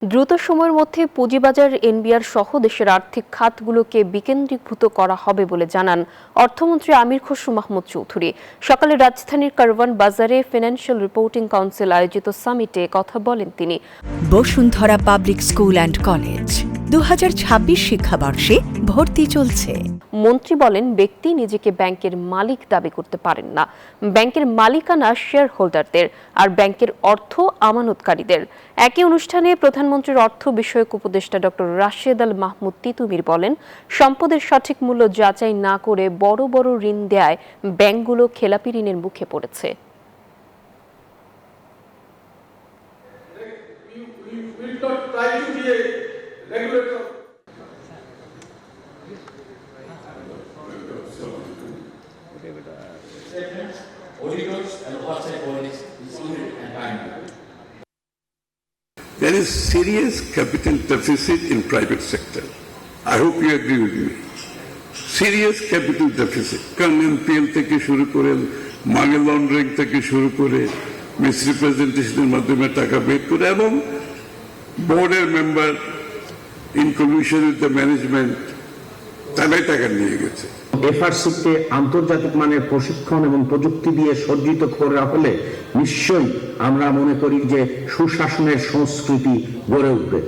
দ্রুত সময়ের মধ্যে পুঁজিবাজার এনবিআর সহ দেশের আর্থিক খাতগুলোকে বিকেন্দ্রীভূত করা হবে বলে জানান অর্থমন্ত্রী আমির খসরু মাহমুদ চৌধুরী। সকালে রাজধানীর কারওয়ান বাজারে ফিনান্সিয়াল রিপোর্টিং কাউন্সিল আয়োজিত সামিটে কথা বলেন তিনি। Bashundhara public school and college 2026 শিক্ষাবর্ষে ভর্তি চলছে। মন্ত্রী বলেন, ব্যক্তি নিজেকে ব্যাংকের মালিক দাবি করতে পারেন না। ব্যাংকের মালিকানা শেয়ার হোল্ডারদের, আর ব্যাংকের অর্থ আমানতকারীদের। একই অনুষ্ঠানে প্রধানমন্ত্রীর অর্থ বিষয়ক উপদেষ্টা ডক্টর রাশেদ আল মাহমুদ তিতুমির বলেন, সম্পদের সঠিক মূল্য যাচাই না করে বড় বড় ঋণ দেয়ায় ব্যাংকগুলো খেলাপি ঋণের মুখে পড়েছে। There is serious capital deficit in private sector. I hope you agree with me. Serious capital deficit. কারণ NPL থেকে শুরু করে মানি লন্ডারিং থেকে শুরু করে মিসরিপ্রেজেন্টেশনের মাধ্যমে টাকা বের করে এবং বোর্ডের member in collision with the management তারাই টাকা নিয়ে গেছে। এফআরসিতে আন্তর্জাতিক মানের প্রশিক্ষণ এবং প্রযুক্তি দিয়ে সজ্জিত করা হলে নিশ্চয়ই আমরা মনে করি যে সুশাসনের সংস্কৃতি গড়ে উঠবে।